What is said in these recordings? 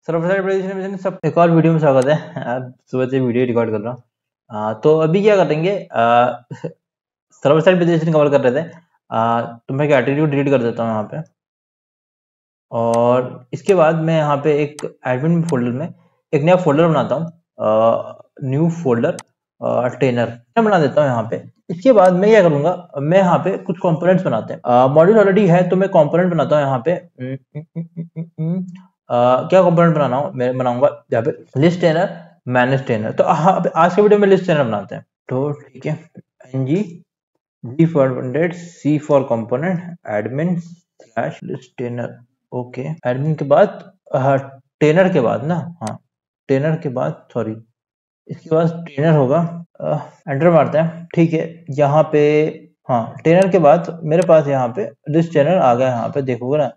Server side presentation में सब एक और वीडियो में स्वागत है। आज सुबह से वीडियो रिकॉर्ड कर रहा हूँ। तो अभी क्या करेंगे, सर्वर साइड प्रेजेंटेशन कवर कर रहे थे। तो मैं एटीट्यूड डिलीट कर देता हूँ यहाँ पे, और इसके बाद मैं यहाँ पे एक एडमिन फोल्डर में एक नया फोल्डर बनाता हूँ, न्यू फोल्डर टेनर बना देता हूँ यहाँ पे। इसके बाद मैं क्या करूंगा, मैं यहाँ पे कुछ कंपोनेंट्स बनाते हैं। मॉड्यूल ऑलरेडी है तो मैं कंपोनेंट बनाता हूँ यहाँ पे। क्या कंपोनेंट बनाना हो, मैं बनाऊंगा यहाँ पे लिस्ट टेनर, मैनेज टेनर। तो आज के वीडियो में लिस्ट टेनर बनाते हैं। तो ठीक है, ng g for c for component admin slash list tenor. Okay, admin के बाद टेनर के बाद ना, हाँ टेनर के बाद, सॉरी इसके बाद टेनर होगा। एंटर मारते हैं। ठीक है, यहाँ पे हाँ टेनर के बाद मेरे पास यहाँ पे लिस्ट टेनर आ गया। यहाँ पे देखोगे ना,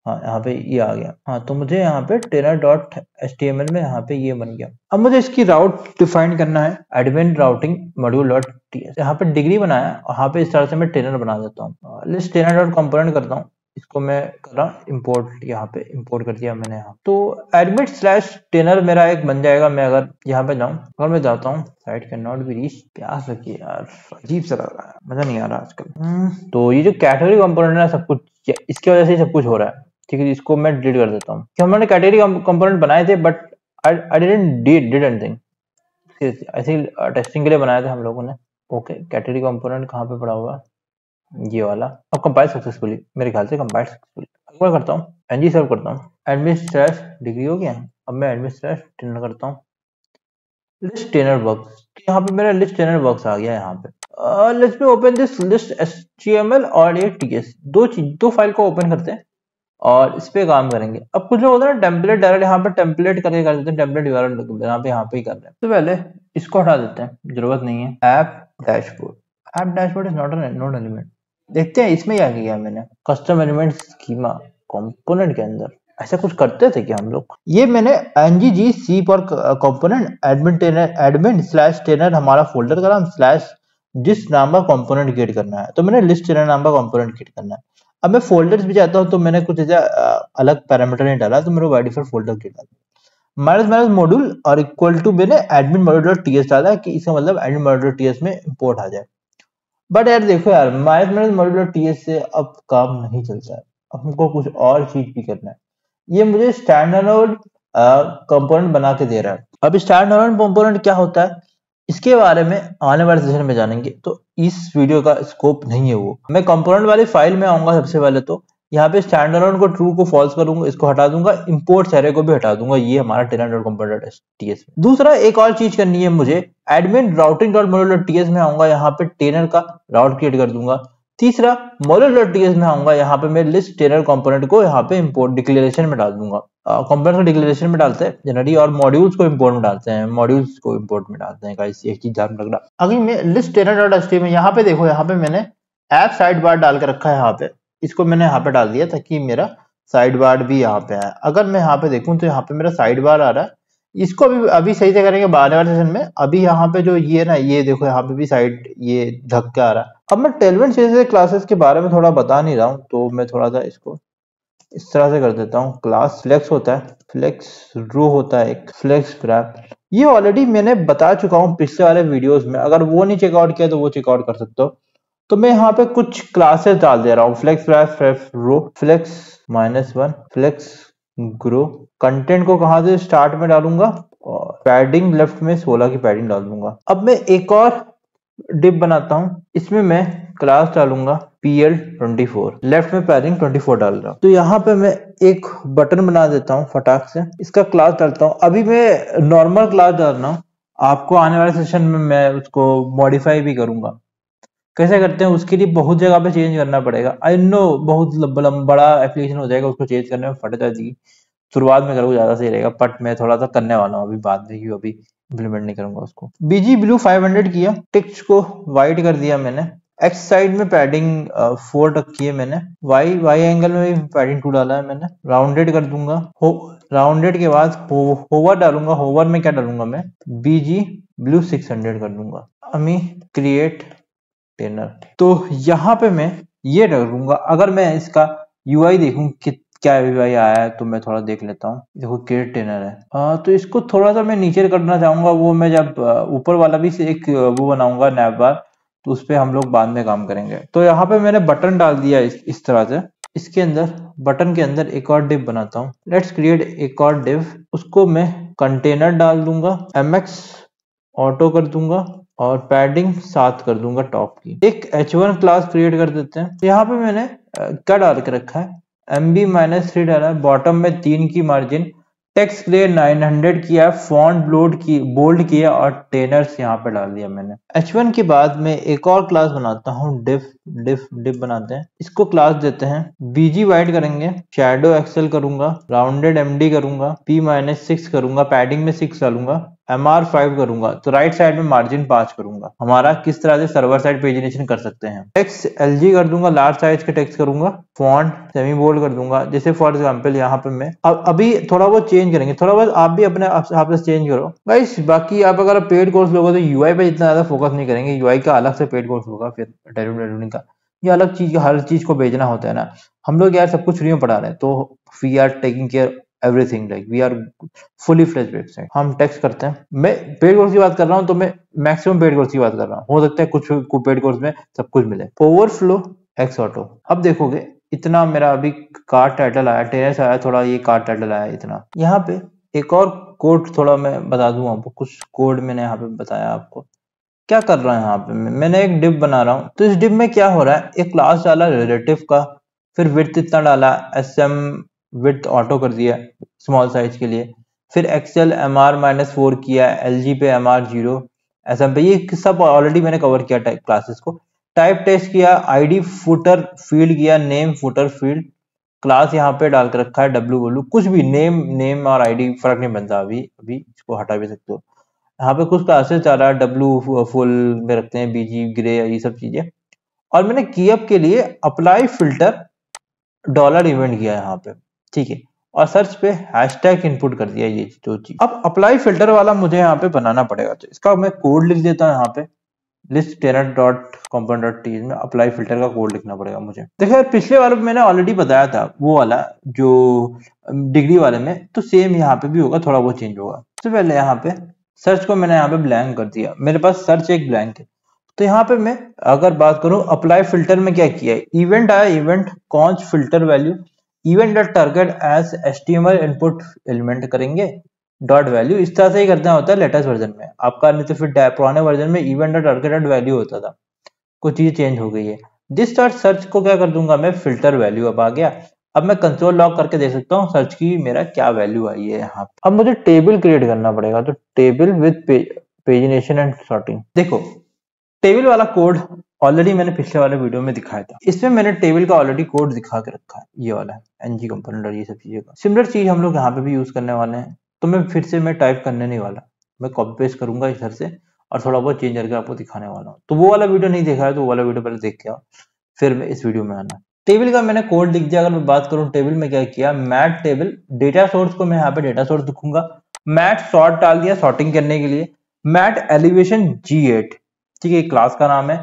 हाँ यहाँ पे ये आ गया। हाँ तो मुझे यहाँ पे टेनर डॉट HTML में यहाँ पे ये बन गया। अब मुझे इसकी राउट डिफाइन करना है, admin routing module dot ts। यहाँ पे डिग्री बनाया, यहाँ पे इस तरह से मैं टेनर बना देता हूँ। लिस्ट टेनर डॉट कंपोनेंट करता हूँ, इसको मैं कर रहा हूँ इम्पोर्ट, यहाँ पे इम्पोर्ट कर दिया मैंने। यहाँ तो एडमिट स्लैश टेनर मेरा एक बन जाएगा। मैं अगर यहाँ पे जाऊँ, अगर मैं जाता हूँ site can not be reach, प्यास लगी यार, अजीब सा लग रहा है, मजा नहीं आ रहा आजकल। तो ये जो कैटेगरी कंपोनेंट है सब कुछ, इसकी वजह से सब कुछ हो रहा है। ठीक है, इसको मैं डिलीट कर देता हूँ कि हमने कैटेगरी कंपोनेंट बनाए थे, but I didn't did anything. ऐसे ही टेस्टिंग के लिए बनाए थे हम लोगों ने। ओके, कैटेगरी कंपोनेंट कहाँ पे पड़ा हुआ, ये वाला। अब कंपाइल सक्सेसफुली, मेरे ख्याल से कंपाइल सक्सेसफुली। अगला करता हूँ, एनजी सर्व करता हूँ, एडमिन स्लैश डिग्री हो गया। अब मैं एडमिन स्लैश टेनर करता हूँ, लिस्ट टेनर वर्क्स। यहाँ पे मेरा लिस्ट टेनर वर्क्स आ गया। यहाँ पे let's me open this list HTML और ये TS, दो फाइल को ओपन करते हैं और इस पे काम करेंगे। अब कुछ लोग होता है ना टेम्पलेट डायरेक्ट यहाँ पे टेम्पलेट करके कर देते हैं, टेम्पलेट URL यहाँ पे ही कर रहे हैं। तो पहले इसको हटा देते हैं, जरूरत नहीं है। App dashboard is not node element. देखते हैं इसमें क्या किया मैंने, कस्टम एलिमेंट स्कीमा कंपोनेंट के अंदर ऐसा कुछ करते थे कि हम लोग। ये मैंने ngc पर कंपोनेंट एडमिन स्लैश टेनर हमारा फोल्डर का नाम स्लैश जिस नाम का कंपोनेंट क्रिएट करना है, तो मैंने लिस्ट टेनर नाम का कंपोनेंट क्रिएट करना है। अब मैं फोल्डर्स भी जाता हूँ तो मैंने कुछ ऐसा अलग पैरामीटर नहीं डाला, तो मेरे बाय डिफॉल्ट फोल्डर क्रिएट डाला। माइनस मॉड्यूल और इक्वल टू मैंने एडमिन मॉड्यूल डॉट टीएस डाला कि इसका मतलब एडमिन मॉड्यूल डॉट टीएस में इंपोर्ट आ जाए। बट यार देखो यार, माइनस मॉड्यूल डॉट टीएस से अब काम नहीं चलता है, अब हमको कुछ और चीज भी करना है। ये मुझे स्टैंडअलोन कंपोनेंट बना के दे रहा है। अब स्टैंडअलोन कंपोनेंट क्या होता है, इसके बारे में आने वाले सेशन में जानेंगे, तो इस वीडियो का स्कोप नहीं है वो। मैं कंपोनेंट वाली फाइल में आऊंगा। सबसे पहले तो यहाँ पे स्टैंडअलोन को ट्रू को फॉल्स करूंगा, इसको हटा दूंगा, इंपोर्ट एरे को भी हटा दूंगा। ये हमारा टेनर.कंपोनेंट.ts। दूसरा एक और चीज करनी है मुझे, एडमिन राउटिंग डॉट मॉड्यूल.ts में आऊंगा, यहाँ पे टेनर का राउट क्रिएट कर दूंगा। तीसरा मॉड्यूल.ts में आऊंगा, यहाँ पे मैं लिस्ट टेनर कंपोनेंट को यहाँ पे इंपोर्ट डिक्लेरेशन में डाल दूंगा। कंपोनेंट को डिक्लेरेशन में डालते हैं जनरली, और मॉड्यूल्स को इंपोर्ट में डालते हैं, मॉड्यूल्स को इंपोर्ट में डालते हैं। गाइस एक चीज ध्यान रखना। अगर मैं लिस्ट टेनर.html में यहाँ पे देखो, यहाँ पे मैंने ऐप साइड बार डाल के रखा है। यहाँ पे इसको मैंने यहाँ पे डाल दिया ताकि मेरा साइड बार भी यहाँ पे है। अगर मैं यहाँ पे देखूं तो यहाँ पे मेरा साइड बार आ रहा है। इसको अभी सही से करेंगे आने वाले सेशन में। अभी यहाँ पे जो ये ना, ये देखो यहाँ पे भी साइड ये ढक के आ रहा है। अब मैं टेलमेंट सीरीज क्लासेस के बारे में थोड़ा बता नहीं रहा हूँ, तो मैं थोड़ा सा इसको इस तरह से कर देता हूँ। क्लास फ्लेक्स होता है, फ्लेक्स रो होता है, एक फ्लेक्स ग्राफ। ये ऑलरेडी मैंने बता चुका हूँ पिछले वाले वीडियोस में, अगर वो नहीं चेकआउट किया तो वो चेकआउट कर सकते हो। तो मैं यहाँ पे कुछ क्लासेस डाल दे रहा हूँ, फ्लेक्स ग्राफ, रो, फ्लेक्स -1, फ्लेक्स ग्रो। कंटेंट को कहाँ से स्टार्ट में डालूंगा, और पैडिंग लेफ्ट में 16 की पैडिंग डाल दूंगा। अब मैं एक और डिप बनाता हूँ, इसमें मैं क्लास डालूंगा PL24, लेफ्ट में पैडिंग 24 डाल रहा हूँ। तो यहाँ पे मैं एक बटन बना देता हूँ फटाक से, इसका क्लास डालता हूँ। अभी मैं नॉर्मल क्लास डाल रहा हूँ, आपको आने वाले सेशन में मैं उसको मॉडिफाई भी करूंगा। कैसे करते हैं उसके लिए बहुत जगह पे चेंज करना पड़ेगा। आई नो बहुत बड़ा एप्लीकेशन हो जाएगा, उसको चेंज करने में फट जाएगी। शुरुआत में करूँ ज्यादा सही रहेगा, बट मैं थोड़ा सा करने वाला हूँ अभी बाद में, अभी इम्प्लीमेंट नहीं करूंगा उसको। BG ब्लू 500 किया, टेक्स्ट को व्हाइट कर दिया मैंने, एक्स साइड में पैडिंग 4 रखी है मैंने, वाई एंगल में भी पैडिंग 2 डाला है मैंने। राउंडेड कर दूंगा, राउंडेड के बाद होवर डालूंगा। होवर में क्या डालूंगा मैं, BG ब्लू 600 कर दूंगा। अमी क्रिएट टेनर। तो यहाँ पे मैं ये डालूंगा। अगर मैं इसका UI देखूं कि क्या UI आया है तो मैं थोड़ा देख लेता हूँ। देखो क्रिएट ट्रेनर है, तो इसको थोड़ा सा मैं नीचे करना चाहूंगा, वो मैं जब ऊपर वाला भी से एक वो बनाऊंगा नैप बार, तो उस पर हम लोग बाद में काम करेंगे। तो यहाँ पे मैंने बटन डाल दिया इस तरह से। इसके अंदर बटन के अंदर एक और डिव बनाता हूँ। लेट्स क्रिएट एक और डिव, उसको मैं कंटेनर डाल दूंगा, MX ऑटो कर दूंगा और पैडिंग 7 कर दूंगा टॉप की। एक H1 क्लास क्रिएट कर देते हैं। यहाँ पे मैंने क्या डाल के रखा है, MB-3 डाला है, बॉटम में 3 की मार्जिन, टेक्स्ट के लिए 900 किया, फॉन्ट बोल्ड किया और टेनर्स यहाँ पे डाल दिया मैंने। H1 के बाद में एक और क्लास बनाता हूँ, डिफ बनाते हैं। इसको क्लास देते हैं BG वाइड करेंगे, शैडो एक्सेल करूंगा, राउंडेड MD करूंगा, P-6 करूंगा, पैडिंग में 6 डालूंगा, MR5 करूंगा, तो राइट साइड में मार्जिन 5 करूंगा। हमारा किस तरह से सर्वर साइड पेजिनेशन कर सकते हैं। टेक्स्ट LG कर दूंगा, लार्ज साइज के टेक्स्ट करूंगा, फॉन्ट सेमी बोल्ड कर दूंगा। जैसे फॉर एग्जांपल यहाँ पे मैं अभी थोड़ा बहुत चेंज करेंगे, थोड़ा बहुत आप भी अपने आप से चेंज करो गाइस। बाकी आप अगर पेड कोर्स लोगे तो UI पे इतना ज्यादा फोकस नहीं करेंगे, UI का अलग से पेड कोर्स होगा, फिर डेरिवेटिव का ये अलग चीज, हर चीज को भेजना होता है ना। हम लोग यार सब कुछ फ्री में पढ़ा रहे हैं, तो we are taking care everything, like we are fully fledged website. हम टेक्स्ट करते हैं, मैं पेड कोर्स की बात कर रहा हूँ तो मैं मैक्सिमम पेड कोर्स की बात कर रहा हूँ, हो सकता है कुछ पेड कोर्स में सब कुछ मिले। ओवरफ्लो एक्स ऑटो, अब देखोगे इतना मेरा अभी कार्ड टाइटल आया, टेरेस आया, थोड़ा ये कार्ड टाइटल आया इतना। यहाँ पे एक और कोड थोड़ा मैं बता दूं आपको, कुछ कोड मैंने यहाँ पे बताया आपको क्या कर रहा है। यहाँ पे मैंने एक डिव बना रहा हूँ, तो इस डिव में क्या हो रहा है, एक क्लास डाला रिलेटिव का, फिर विड्थ इतना डाला, SM विड्थ ऑटो कर दिया स्मॉल साइज के लिए, फिर एक्सेल MR-4 किया, LG पे MR0, SM पे, ये सब ऑलरेडी मैंने कवर किया टाइप क्लासेस को। टाइप टेस्ट किया, ID फुटर फील्ड किया, नेम फुटर फील्ड, क्लास यहाँ पे डाल के रखा है WW, कुछ भी नेम और ID फर्क नहीं बनता, अभी इसको हटा भी सकते हो। यहाँ पे कुछ क्लासेस डाल रहा है, W फुल में रखते हैं, BG ग्रे, ये सब चीजें। और मैंने कीअप के लिए अप्लाई फिल्टर डॉलर इवेंट किया यहाँ पे, ठीक है, और सर्च पे हैशटैग इनपुट कर दिया, ये दो चीज। अब अप्लाई फिल्टर वाला मुझे यहाँ पे बनाना पड़ेगा, तो इसका मैं कोड लिख देता हूँ यहाँ पे, list tenor dot component dot T में अप्लाई फिल्टर का कोड लिखना पड़ेगा मुझे। देखो यार पिछले वाले में मैंने ऑलरेडी बताया था, वो वाला जो डिग्री वाले में, तो सेम यहाँ पे भी होगा, थोड़ा बहुत चेंज होगा। सबसे पहले यहाँ पे सर्च को मैंने यहाँ पे ब्लैंक कर दिया, मेरे पास सर्च एक ब्लैंक है। तो यहाँ पे मैं अगर बात करूं अप्लाई फिल्टर में क्या किया है, इवेंट आया, event const filter value, event dot target as HTML input element करेंगे, डॉट वैल्यू, इस तरह से ही करना होता है लेटेस्ट वर्जन में आपका, नहीं तो फिर पुराने वर्जन में event dot target dot value होता था, कुछ चीजें चेंज हो गई है। दिस डॉट सर्च को क्या कर दूंगा मैं, फिल्टर वैल्यू अब आ गया। अब मैं कंसोल लॉग करके देख सकता हूँ सर्च की मेरा क्या वैल्यू आई है यहाँ। अब मुझे टेबल क्रिएट करना पड़ेगा, तो table with pagination and sorting. देखो टेबल वाला कोड ऑलरेडी मैंने पिछले वाले वीडियो में दिखाया था, इसमें मैंने टेबल का ऑलरेडी कोड दिखा के रखा है, ये वाला है NG कंपोनेंट और ये सब चीजें का। सिमिलर चीज हम लोग यहाँ पे भी यूज करने वाले हैं, तो मैं फिर से मैं टाइप करने नहीं वाला, मैं कॉपी पेस्ट करूंगा इधर से और थोड़ा बहुत चेंज करके आपको दिखाने वाला हूँ। तो वो वाला वीडियो नहीं देखा है तो वो वाला वीडियो पहले देख के आओ, फिर मैं इस वीडियो में आना। टेबल का मैंने कोड लिख दिया। अगर मैं बात करूँ टेबल में क्या किया, मैट टेबल डेटा सोर्स को मैं यहाँ पे डेटा सोर्स दिखूंगा, मैट सॉर्ट डाल दिया सॉर्टिंग करने के लिए, मैट एलिवेशन G8, ठीक है, क्लास का नाम है।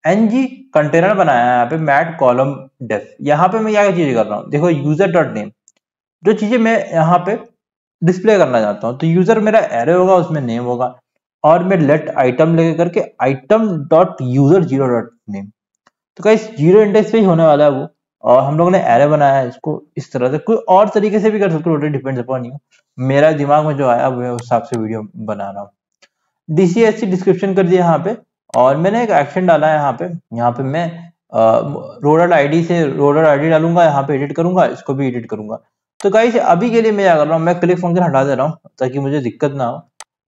NG कंटेनर बनाया है यहाँ पे, मैट कॉलम डेफ। यहाँ पे मैं क्या चीज कर रहा हूँ, देखो यूजर डॉट नेम, जो चीजें मैं यहाँ पे डिस्प्ले करना चाहता हूँ, तो यूजर मेरा एरे होगा, उसमें नेम होगा, और मैं लेट आइटम लेके करके item dot user 0 dot name, तो गाइस 0 इंडेक्स पे ही होने वाला है वो। और हम लोगों ने एरे बनाया है इसको इस तरह से, कोई और तरीके से भी कर सकते हो, डिपेंड्स अपॉन यू, मेरा दिमाग में जो आया वो उस हिसाब से वीडियो बना रहा हूँ। DCSC डिस्क्रिप्शन कर दिया यहाँ पे, और मैंने एक एक्शन डाला है यहाँ पे मैं रोडर आईडी से रोडर आईडी डालूंगा, यहाँ पे एडिट करूंगा, इसको भी एडिट करूंगा। तो गाइस अभी के लिए मैं क्या कर रहा हूँ, मैं क्लिक फंक्शन हटा दे रहा हूँ ताकि मुझे दिक्कत ना हो,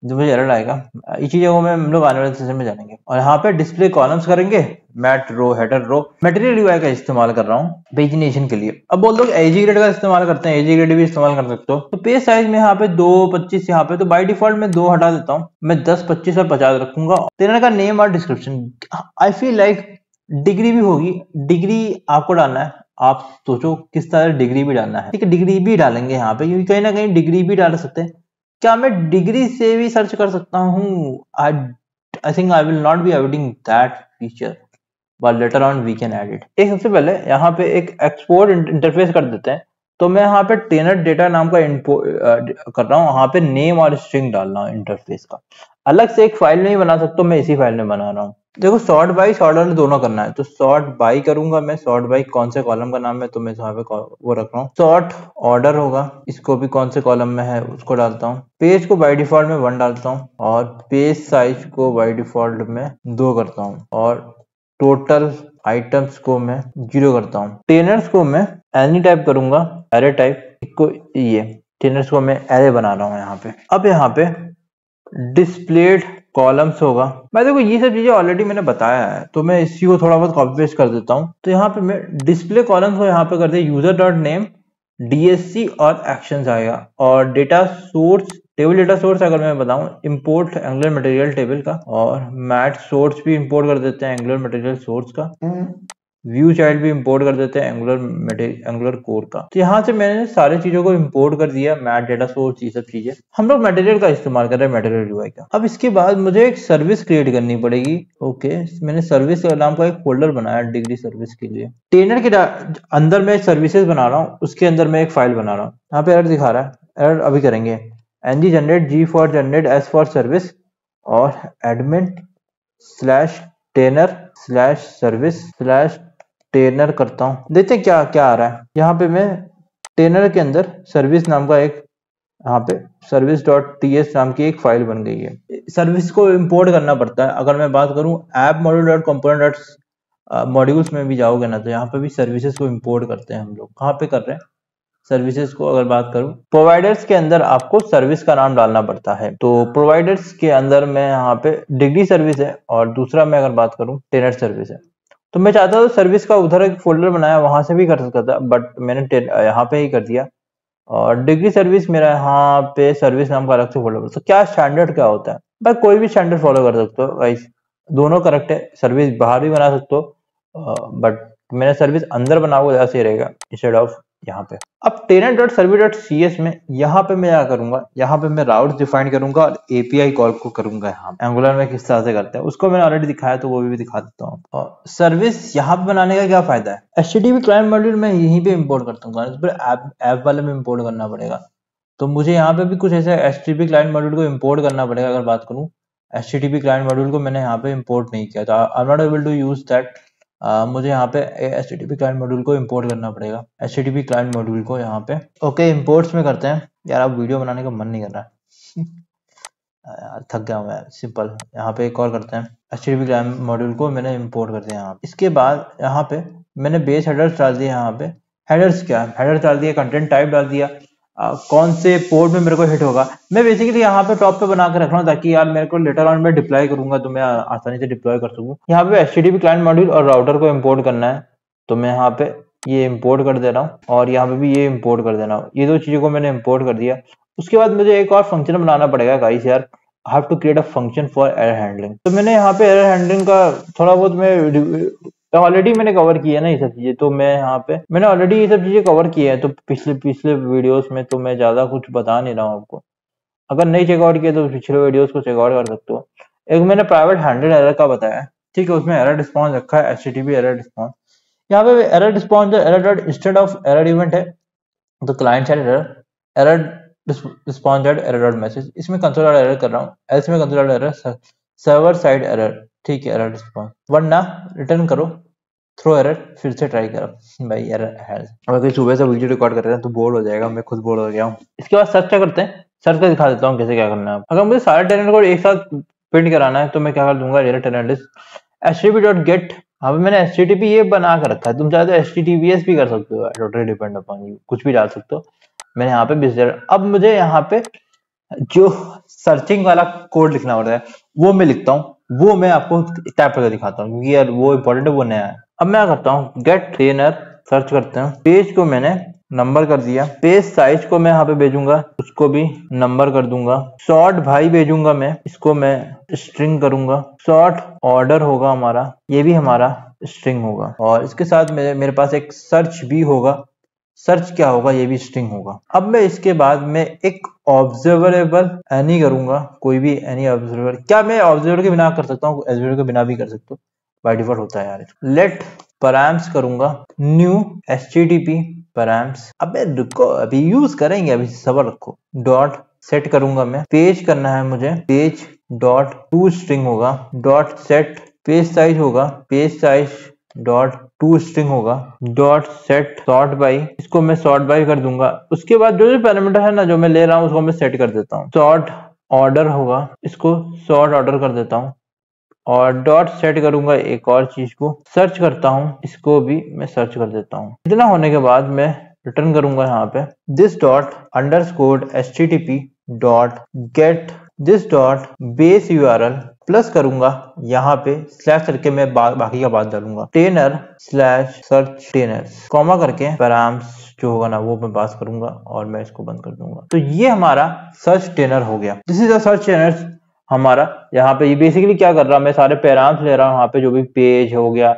जो मुझे एरर आएगा। इसी चीजों को हम लोग आने वाले सेशन में जानेंगे। और यहाँ पे डिस्प्ले कॉलम्स करेंगे, mat row header row, material UI का इस्तेमाल कर रहा हूँ पेजिनेशन के लिए। अब बोल दो AG ग्रेड का इस्तेमाल करते हैं, AG ग्रेड भी इस्तेमाल कर सकते हो। तो पेज साइज में यहाँ पे 225, यहाँ पे तो बाय डिफॉल्ट मैं 2 हटा देता हूँ, मैं 10, 25 और 50 रखूंगा। ट्रेनर का नेम और डिस्क्रिप्शन, आई फील लाइक डिग्री भी होगी, डिग्री आपको डालना है, आप सोचो किस तरह डिग्री भी डालना है, ठीक है, डिग्री भी डालेंगे यहाँ पे, क्योंकि कहीं ना कहीं डिग्री भी डाल सकते हैं। क्या मैं डिग्री से भी सर्च कर सकता हूँ? I think I will not be editing that feature, but later on we can add it. एक सबसे पहले यहाँ पे एक एक्सपोर्ट इंटरफेस कर देते हैं, तो मैं यहाँ पे टेनर डेटा नाम का इम्पोर्ट कर रहा हूँ, यहाँ पे नेम और स्ट्रिंग डालना हूँ इंटरफेस का। अलग से एक फाइल नहीं बना सकता, मैं इसी फाइल में बना रहा हूँ। देखो सॉर्ट बाई सॉर्ट ऑर्डर दोनों करना है, तो सॉर्ट बाई करूंगा मैं, सॉर्ट बाई कौन से कॉलम का नाम है तो मैं यहाँ पे वो रख रहा हूँ। सॉर्ट ऑर्डर होगा, इसको भी कौन से कॉलम में है उसको डालता हूँ। पेज को बाई डिफॉल्ट में 1 डालता हूँ और पेज साइज को बाई डिफॉल्ट में 2 करता हूँ और टोटल आइटम्स को मैं 0 करता हूँ। टेनर्स को मैं एनी टाइप करूंगा, एरे टाइप को, ये टेनर्स को मैं एरे बना रहा हूँ यहाँ पे। अब यहाँ पे डिस्प्लेड कॉलम्स होगा। मैं देखो ये सब चीजें ऑलरेडी मैंने बताया है, तो मैं इसी को थोड़ा बहुत कॉपी पेस्ट कर देता हूँ। तो यहाँ पे मैं डिस्प्ले कॉलम्स को यहाँ पे कर दिया यूजर डॉट नेम DSC और एक्शंस आएगा। और data source, table data source अगर मैं बताऊं, इंपोर्ट एंगुलर मटेरियल टेबल का, और मैट सोर्स भी इंपोर्ट कर देते हैं एंगुलर मटेरियल सोर्स का, व्यू चाइल्ड भी इंपोर्ट कर देते हैं एंगुलर कोर का। तो यहाँ से मैंने सारी चीजों को इंपोर्ट कर दिया, मैट डेटा सोर्स, ये सब चीजें। हम लोग मटेरियल का इस्तेमाल कर रहे हैं, मटेरियल यूआई का। अब इसके बाद मुझे एक सर्विस क्रिएट करनी पड़ेगी। ओके, मैंने सर्विस नाम का एक फोल्डर बनाया डिग्री सर्विस के लिए। टेनर के अंदर मैं सर्विसेज बना रहा हूँ, उसके अंदर मैं एक फाइल बना रहा हूँ। यहाँ पे एरर दिखा रहा है, एरर अभी करेंगे। ng generate g for generate s for service और admin / टेनर / सर्विस / टेनर करता हूं, देखते हैं क्या क्या आ रहा है। यहाँ पे मैं टेनर के अंदर सर्विस नाम का एक, यहाँ पे service.ts नाम की एक फाइल बन गई है। सर्विस को इंपोर्ट करना पड़ता है। अगर मैं बात करूं ऐप module.component मॉड्यूल्स में भी जाओगे ना, तो यहाँ पे भी सर्विसेज को इंपोर्ट करते हैं हम लोग। कहाँ पे कर रहे हैं सर्विसेज को? अगर बात करूं प्रोवाइडर्स के अंदर आपको सर्विस का नाम डालना पड़ता है। तो प्रोवाइडर्स के अंदर में यहाँ पे डिग्री सर्विस है और दूसरा मैं अगर बात करूं टेनर सर्विस है। तो मैं चाहता था सर्विस का उधर एक फोल्डर बनाया, वहां से भी कर सकता था, बट मैंने यहाँ पे ही कर दिया। और डिग्री सर्विस मेरा यहाँ पे सर्विस नाम का अलग से फोल्डर। तो क्या स्टैंडर्ड क्या होता है भाई, कोई भी स्टैंडर्ड फॉलो कर सकते हो गाइस, दोनों करेक्ट है। सर्विस बाहर भी बना सकते हो, बट मैंने सर्विस अंदर बना हुआ ज्यादा सही रहेगा इंस्टेड ऑफ यहाँ पे। अब टेनर.सर्विस.cs में यहाँ पे मैं क्या करूंगा, यहाँ पे मैं राउट डिफाइन करूंगा और एपीआई कॉल को करूंगा। यहाँ एंगुलर में किस तरह से करते हैं उसको मैंने ऑलरेडी दिखाया, तो वो भी दिखा देता हूँ। और सर्विस यहाँ पे बनाने का क्या फायदा है, HTTP क्लाइंट मॉड्यूल मैं यहीं पे इंपोर्ट करता हूँ, इस पर ऐप वाले में इंपोर्ट करना पड़ेगा। तो मुझे यहाँ पे भी कुछ ऐसे HTTP क्लाइंट मॉड्यूल को इंपोर्ट करना पड़ेगा। अगर बात करूँ HTTP क्लाइंट मॉड्यूल को मैंने यहाँ पे इंपोर्ट नहीं किया, तो I am not able to use that. मुझे यहाँ पे HTTP क्लाइंट मॉड्यूल को इंपोर्ट करना पड़ेगा, HTTP क्लाइंट मॉड्यूल को यहाँ पे। ओके, इंपोर्ट्स में करते हैं। यार अब वीडियो बनाने का मन नहीं कर रहा है थक गया मैं। सिंपल यहाँ पे एक और करते हैं, HTTP क्लाइंट मॉड्यूल को मैंने इंपोर्ट कर दिया यहाँ। इसके बाद यहाँ पे मैंने बेस हेडर्स डाल दिया। यहाँ पे हेडर्स क्या है, हेडर्स डाल दिया, कंटेंट टाइप डाल दिया, कौन से पोर्ट में मेरे को हिट होगा। मैं बेसिकली यहाँ पे टॉप पे बना के रख रहा हूँ ताकि यार मेरे को लेटर ऑन में डिप्लॉय करूंगा तो मैं आसानी से डिप्लॉय कर सकूँ। यहाँ पे HTTP क्लाइंट मॉड्यूल और राउटर को इंपोर्ट करना है, तो मैं यहाँ पे ये इंपोर्ट कर दे रहा हूँ और यहाँ पे भी ये इंपोर्ट कर देना। ये दो चीजों को मैंने इंपोर्ट कर दिया। उसके बाद मुझे एक और फंक्शन बनाना पड़ेगा गाइस यार, I have to create a function for error handling। तो मैंने यहाँ पे एरर हैंडलिंग का थोड़ा बहुत मैं ऑलरेडी मैंने कवर किया है ना ये सब चीजें, तो मैं यहाँ पे मैंने ऑलरेडी ये सब चीजें कवर की है, तो पिछले वीडियोस में, तो मैं ज्यादा कुछ बता नहीं रहा हूँ आपको। अगर नहीं चेकआउट किया तो पिछले वीडियोस को चेकआउट कर सकते हो। एक मैंने प्राइवेट हैंडल एरर का बताया, ठीक है, उसमें एरर रिस्पॉन्स रखा है, HTTP एरर रिस्पॉन्स। यहाँ पे error response error dot instead of error event है, तो client side error response error dot message, इसमें कंसोल डॉट एरर कर रहा हूँ, एल्स में console dot error, server side error, ठीक है, एरर रिस्पॉन्स। वरना रिटर्न करो, थ्रो एरर, फिर से ट्राई करो भाई, एरर है। अगर सुबह से वीडियो रिकॉर्ड कर रहे हैं तो बोर हो जाएगा, मैं खुद बोर हो गया हूँ। इसके बाद सर्च क्या करते हैं, सर्च कर दिखा देता हूँ कैसे क्या करना है। अगर मुझे सारे टेनर को एक साथ प्रिंट कराना है तो मैं क्या कर दूंगा, टेनर लिस्ट http.get। हाँ मैंने HTTP ये बना कर रखा है, तुम चाहे तो HTTPS भी कर सकते हो, टोटली डिपेंड अपॉन यू, कुछ भी डाल सकते हो। मैंने यहाँ पे विजिटर, अब मुझे यहाँ पे जो सर्चिंग वाला कोड लिखना पड़ता है वो मैं लिखता हूँ, वो मैं आपको टाइप करके दिखाता हूँ क्योंकि यार वो इंपॉर्टेंट है, वो नया है। अब मैं करता हूँ गेट टेनर, सर्च करते हैं, पेज को मैंने नंबर कर दिया, पेज साइज को मैं यहाँ पे भेजूंगा, उसको भी नंबर कर दूंगा। सॉर्ट भाई भेजूंगा मैं, इसको मैं स्ट्रिंग करूंगा। सॉर्ट ऑर्डर होगा हमारा, ये भी हमारा स्ट्रिंग होगा, और इसके साथ मेरे पास एक सर्च भी होगा। सर्च क्या होगा, ये भी स्ट्रिंग होगा। अब मैं इसके बाद में एक ऑब्जर्वेबल एनी करूंगा, कोई भी एनी ऑब्जर्वर। क्या मैं ऑब्जर्वर के बिना कर सकता हूँ, ऑब्जर्वर के बिना भी कर सकता हूँ, बाय डिफॉल्ट होता है यार। लेट पैराम्स करूंगा, न्यू HTTP पैराम्स, अबे रुको अभी यूज करेंगे, अभी सबर रखो। डॉट सेट करूंगा मैं, पेज करना है मुझे, पेज डॉट टू स्ट्रिंग होगा, डॉट सेट पेज साइज होगा, page size dot to string होगा, डॉट सेट सॉर्ट बाई, इसको मैं सॉर्ट बाई कर दूंगा। उसके बाद जो पैरामीटर है ना जो मैं ले रहा हूँ उसको मैं सेट कर देता हूँ। सॉर्ट ऑर्डर होगा, इसको सॉर्ट ऑर्डर कर देता हूँ और डॉट सेट करूंगा एक और चीज को, सर्च करता हूँ, इसको भी मैं सर्च कर देता हूँ। इतना होने के बाद मैं रिटर्न करूंगा यहाँ पे this dot underscore http dot get this dot base URL plus करूंगा यहाँ पे स्लैश करके मैं बाकी का बात डालूंगा, टेनर स्लैश सर्च टेनर्स कॉमा करके पैराम्स जो होगा ना वो मैं पास करूंगा और मैं इसको बंद कर दूंगा। तो ये हमारा सर्च टेनर हो गया। This is a search tenor हमारा। यहाँ पे ये बेसिकली क्या कर रहा है, मैं सारे पैराम्स ले रहा हूँ, यहाँ पे जो भी पेज हो गया,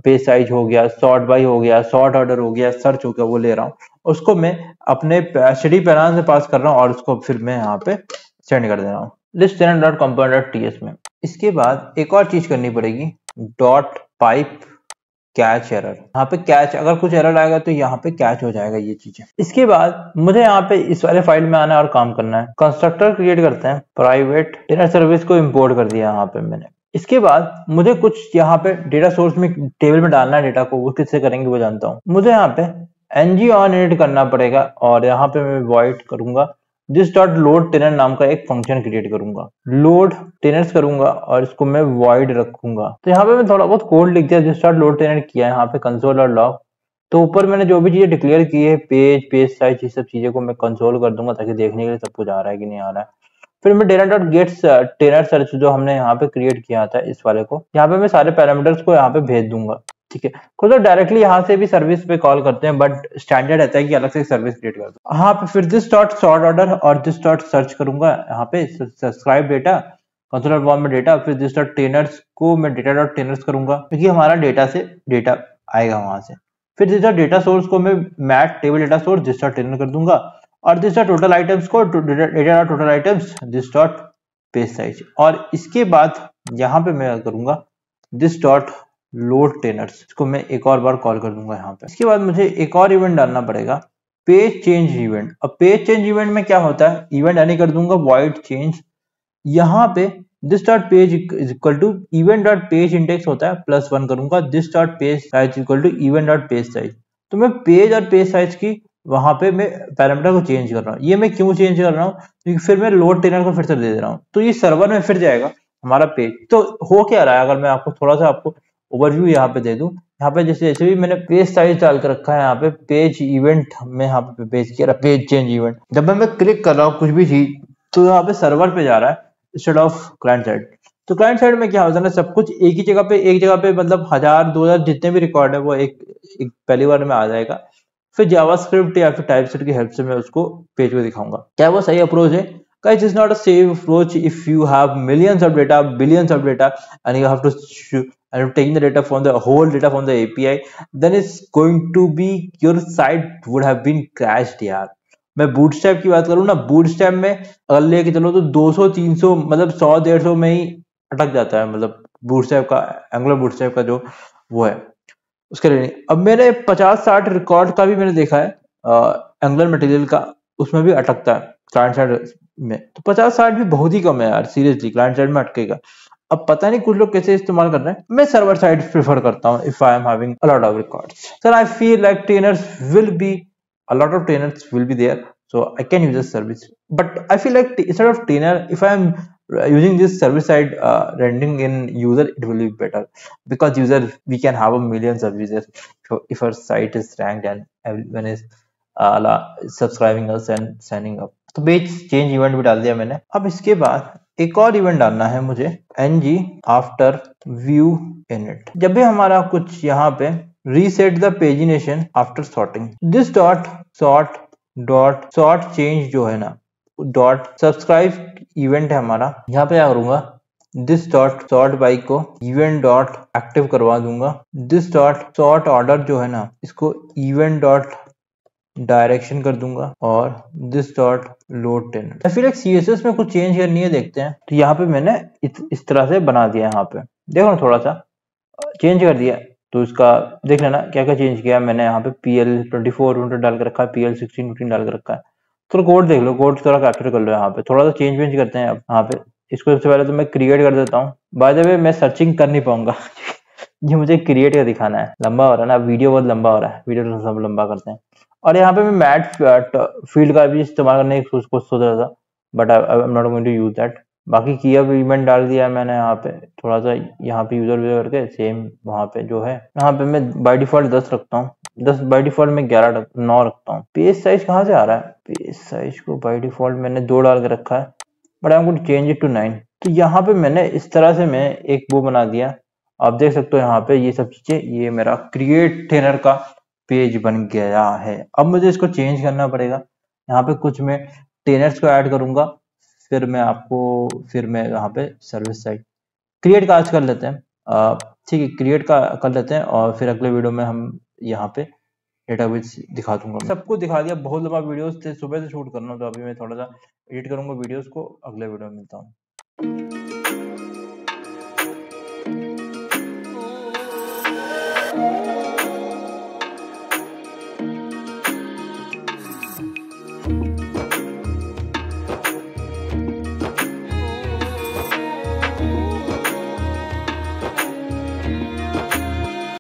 पेज साइज हो गया, सॉर्ट बाई हो गया, सॉर्ट ऑर्डर हो गया, सर्च हो गया, वो ले रहा हूँ, उसको मैं अपने स्टडी पैराम से पास कर रहा हूँ और उसको फिर मैं यहाँ पे सेंड कर दे रहा हूँ list dot component dot TS में। इसके बाद एक और चीज करनी पड़ेगी, डॉट पाइप कैच एरर। यहाँ पे कैच, अगर कुछ एरर आएगा तो यहाँ पे कैच हो जाएगा ये चीजें। इसके बाद मुझे यहाँ पे इस वाले फाइल में आना है और काम करना है। कंस्ट्रक्टर क्रिएट करते हैं, प्राइवेट डिनर सर्विस को इंपोर्ट कर दिया यहाँ पे मैंने। इसके बाद मुझे कुछ यहाँ पे डेटा सोर्स में टेबल में डालना है डेटा को, वो किससे करेंगे वो जानता हूँ। मुझे यहाँ पे ng on init करना पड़ेगा और यहाँ पे मैं वॉइड करूंगा दिस डॉट लोड टेनर नाम का एक फंक्शन क्रिएट करूंगा, लोड टेनर्स करूंगा और इसको मैं वॉइड रखूंगा। तो यहाँ पे मैं थोड़ा बहुत कोड लिख दिया, दिस डॉट लोड टेनर किया यहाँ पे कंसोल और लॉग। तो ऊपर मैंने जो भी चीजें डिक्लेयर की है, पेज, पेज साइज, ये सब चीजें को मैं कंसोल कर दूंगा ताकि देखने के लिए सब कुछ आ रहा है कि नहीं आ रहा है। फिर मैं data dot gets tenor search जो हमने यहाँ पे क्रिएट किया था इस वाले को, यहाँ पे मैं सारे पैरामीटर्स को यहाँ पे भेज दूंगा। ठीक है, खुद तो डायरेक्टली यहाँ से भी सर्विस पे कॉल करते हैं, बट स्टैंडर्ड रहता है कि अलग से सर्विस क्रिएट कर दो। यहाँ पे फिर दिस डॉट सॉर्ट ऑर्डर और दिस डॉट सर्च करूंगा, यहाँ पे सब्सक्राइब डेटा कंसोल डॉट में डेटा, फिर दिस डॉट टेनर्स को मैं डेटा डॉट टेनर्स करूंगा क्योंकि हमारा डेटा से डेटा आएगा वहां से। फिर दिस डॉट डेटा सोर्स को मैं mat table data source this dot tenor कर दूंगा और दिस डॉट टोटल आइटम्स को data dot total items this dot page size. और इसके बाद यहाँ पे मैं करूंगा दिस डॉट लोड टेनर्स, इसको मैं एक और बार कॉल कर दूंगा यहाँ पे। इसके बाद मुझे एक और इवेंट डालना पड़ेगा, पेज चेंज इवेंट। अब पेज चेंज इवेंट में क्या होता है, इवेंट यानी कर दूंगा वॉइड चेंज, यहाँ पे this dot page is equal to event dot page index होता है +1 करूंगा, this dot page size equal to event dot page size. तो मैं पेज और पेज साइज की वहां पे मैं पैरामीटर को चेंज कर रहा हूँ। ये मैं क्यों चेंज कर रहा हूँ, क्योंकि फिर मैं लोड टेनर को फिर से दे दे रहा हूँ, तो ये सर्वर में फिर जाएगा हमारा पेज। तो हो क्या रहा है, अगर मैं आपको थोड़ा सा आपको ओवरव्यू यहाँ पे दे दूं, यहाँ पे जैसे भी मैंने पेज साइज डाल के रखा है, यहाँ पे पेज इवेंट में यहाँ पे पेज किया पेज चेंज इवेंट। जब मैं क्लिक कर रहा हूँ कुछ भी चीज तो यहाँ पे सर्वर पे जा रहा है इंस्टेड ऑफ क्लाइंट साइड। तो क्लाइंट साइड में क्या होता है ना, सब कुछ एक ही जगह पे मतलब 1000-2000 जितने भी रिकॉर्ड है वो एक पहली बार में आ जाएगा। फिर जावास्क्रिप्ट या फिर टाइपस्क्रिप्ट की हेल्प से मैं उसको पेज को दिखाऊंगा। क्या वो सही अप्रोच है? Guys, it's not a safe approach if you have millions of data, billions of data, and you have to taking the data from the whole data from the API, then it's going to be your site would have been crashed यार। मैं bootstrap की बात करूँ ना, bootstrap में अगर लेके चलो तो 200-300 मतलब 100-150 में ही अटक जाता है, मतलब बूटस्ट्रैप का, एंगुलर बूटस्ट्रैप का जो वो है उसके लिए। अब मैंने 50-60 रिकॉर्ड का भी मैंने देखा है एंगुलर मटेरियल का, उसमें भी अटकता है क्लाइंट साइड में। तो 50-60 भी बहुत ही कम है यार, सीरियसली क्लाइंट साइड में अटकेगा। अब पता नहीं कुछ लोग कैसे इस्तेमाल कर रहे हैं, मैं सर्वर साइड प्रेफर करता हूं if I am having a lot of records. Sir I feel like tenors will be a lot of tenors will be there, so I can use this service, but I feel like instead of tenor, if I am using this server side rendering in user, it will be better because user we can have a millions of users. So if our site is ranked and everyone is subscribing us and signing up. तो page change event भी डाल दिया मैंने। अब इसके बाद एक और इवेंट डालना है मुझे, ng आफ्टर व्यू इनिट। जब भी हमारा कुछ यहाँ पे reset the pagination after sorting, this dot sort change जो है ना, डॉट सब्सक्राइब इवेंट है हमारा, यहाँ पे क्या करूंगा, दिस डॉट सॉर्ट बाई को इवेंट डॉट एक्टिव करवा दूंगा, दिस डॉट सॉर्ट ऑर्डर जो है ना इसको इवेंट डॉट डायरेक्शन कर दूंगा और this dot load tenor. I feel like CSS में कुछ चेंज करनी है, देखते हैं। तो यहाँ पे मैंने इस तरह से बना दिया, यहाँ पे देखो ना थोड़ा सा चेंज कर दिया। तो इसका देख लेना क्या क्या चेंज किया मैंने। यहाँ पे PL24 डाल के रखा है, PL16 डाल के रखा है। थोड़ा कोड देख लो, कोड थोड़ा कैप्चर कर लो। यहाँ पे थोड़ा सा चेंज वेंज करते हैं। अब यहाँ पे इसको सबसे पहले तो मैं क्रिएट कर देता हूँ। बाय द वे मैं सर्चिंग कर नहीं पाऊंगा ये मुझे क्रिएट का दिखाना है। लंबा हो रहा है ना, वीडियो बहुत लंबा हो रहा है, वीडियो तो सब लंबा करते हैं। और यहाँ पे मैं मैट फील्ड का भी इस्तेमाल करने की सोच रहा था, but I am not going to use that. बाकी की अब इवेंट डाल दिया है मैंने यहाँ पे, थोड़ा सा यहाँ पे यूजर करके सेम वहाँ पे जो है, यहाँ पे मैं बाय डिफॉल्ट 10 रखता हूँ। 10 बाय डिफॉल्ट में 9 रखता हूँ। पेज साइज कहाँ से आ रहा है? पेज साइज को बाय डिफॉल्ट मैंने 2 डाल के रखा है, but I am going to change it to 9। तो यहाँ पे मैंने इस तरह से मैं एक वो बना दिया। आप देख सकते हो यहाँ पे ये सब चीजें, ये मेरा क्रिएट ट्रेनर का पेज बन गया है। अब मुझे इसको चेंज करना पड़ेगा। यहाँ पे कुछ मैं ट्रेनर्स को ऐड करूंगा, फिर मैं यहाँ पे सर्विस साइड क्रिएट का आज कर लेते हैं। ठीक है, क्रिएट का कर लेते हैं और फिर अगले वीडियो में हम यहाँ पे डेटाबेस दिखा दूंगा। सबको दिखा दिया, बहुत लंबा वीडियोस थे, सुबह से शूट करना, तो अभी मैं थोड़ा सा एडिट करूंगा वीडियोस को। अगले वीडियो में मिलता हूँ।